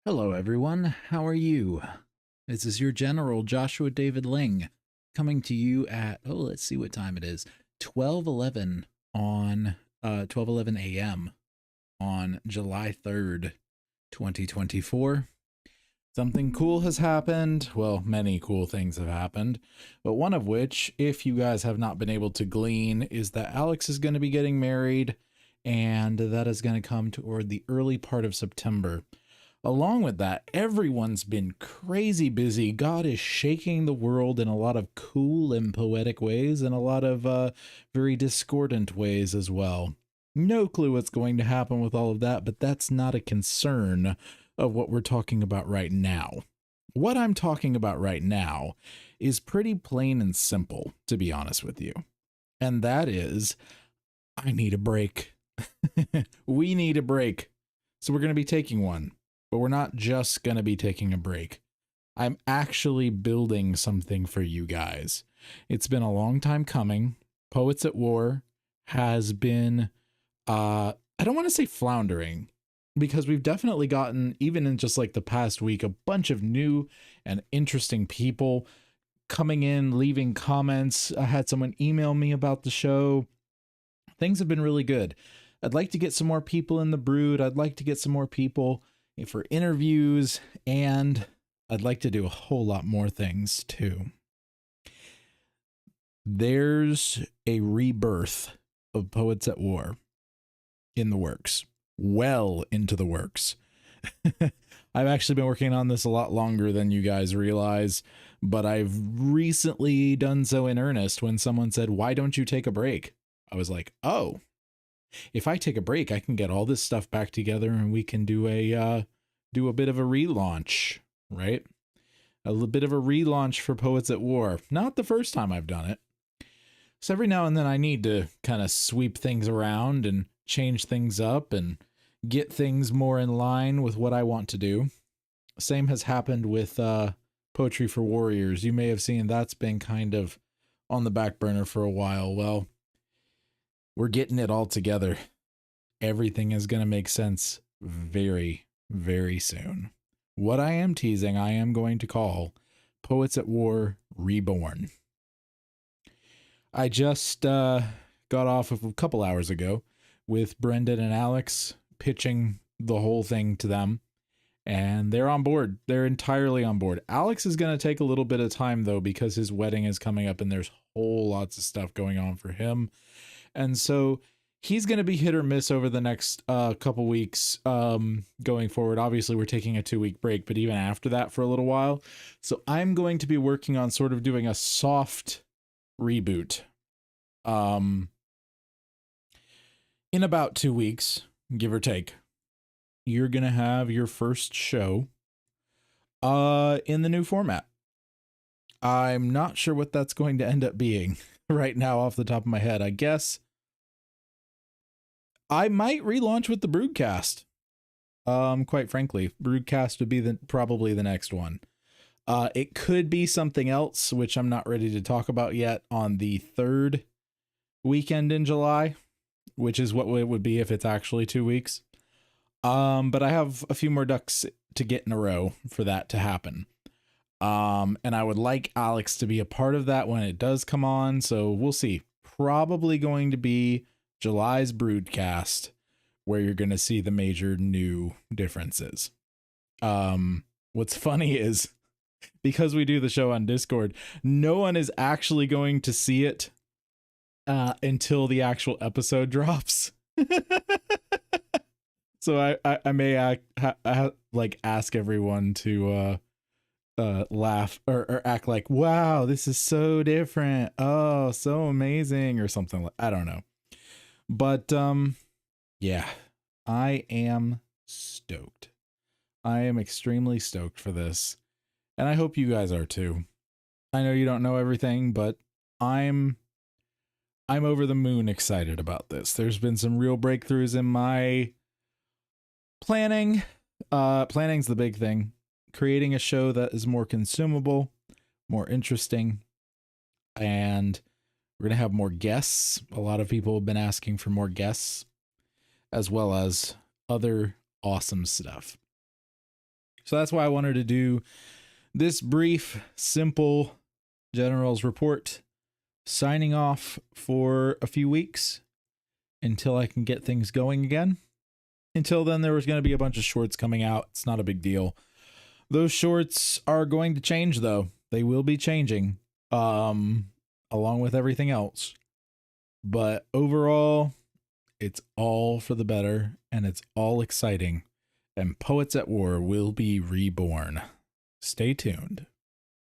Hello, everyone. How are you? This is your General Joshua David Ling coming to you at let's see what time it is. 12:11 on 12:11 a.m. on July 3rd, 2024. Something cool has happened. Well, many cool things have happened, but one of which, if you guys have not been able to glean, is that Alex is going to be getting married, and that is going to come toward the early part of September. Along with that, everyone's been crazy busy. God is shaking the world in a lot of cool and poetic ways, and a lot of very discordant ways as well. No clue what's going to happen with all of that, but that's not a concern of what we're talking about right now. What I'm talking about right now is pretty plain and simple, to be honest with you. And that is, I need a break. We need a break. So we're going to be taking one. But we're not just going to be taking a break. I'm actually building something for you guys. It's been a long time coming. Poets at War has been, I don't want to say floundering, because we've definitely gotten, even in just like the past week, a bunch of new and interesting people coming in, leaving comments. I had someone email me about the show. Things have been really good. I'd like to get some more people in the brood. I'd like to get some more people for interviews, and I'd like to do a whole lot more things too. There's a rebirth of Poets at War in the works, well into the works. I've actually been working on this a lot longer than you guys realize, but I've recently done so in earnest when someone said, "Why don't you take a break?" I was like, oh, if I take a break, I can get all this stuff back together and we can do a bit of a relaunch, right? A little bit of a relaunch for Poets at War. Not the first time I've done it. So every now and then I need to kind of sweep things around and change things up and get things more in line with what I want to do. Same has happened with Poetry for Warriors. You may have seen that's been kind of on the back burner for a while. Well, we're getting it all together. Everything is going to make sense very, very soon. What I am teasing, I am going to call Poets at War Reborn. I just got off of a couple hours ago with Brendan and Alex pitching the whole thing to them, and they're on board. They're entirely on board. Alex is going to take a little bit of time, though, because his wedding is coming up and there's whole lots of stuff going on for him. And so he's going to be hit or miss over the next couple weeks going forward. Obviously, we're taking a 2-week break, but even after that for a little while. So I'm going to be working on sort of doing a soft reboot. In about 2 weeks, give or take, you're going to have your first show in the new format. I'm not sure what that's going to end up being right now off the top of my head. I guess I might relaunch with the Broodcast. Quite frankly, Broodcast would be probably the next one. It could be something else, which I'm not ready to talk about yet, on the third weekend in July, which is what it would be if it's actually 2 weeks. But I have a few more ducks to get in a row for that to happen. And I would like Alex to be a part of that when it does come on. So we'll see. Probably going to be July's Broodcast, where you're going to see the major new differences. What's funny is, because we do the show on Discord, no one is actually going to see it until the actual episode drops. So I may ask everyone to laugh or act like, wow, this is so different, oh, so amazing, or something. I don't know. But yeah, I am stoked. I am extremely stoked for this, and I hope you guys are too. I know you don't know everything, but I'm over the moon excited about this. There's been some real breakthroughs in my planning. Planning's the big thing. Creating a show that is more consumable, more interesting, and we're going to have more guests. A lot of people have been asking for more guests, as well as other awesome stuff. So that's why I wanted to do this brief, simple General's report, signing off for a few weeks until I can get things going again. Until then, there was going to be a bunch of shorts coming out. It's not a big deal. Those shorts are going to change, though. They will be changing, along with everything else. But overall, it's all for the better, and it's all exciting. And Poets at War will be reborn. Stay tuned.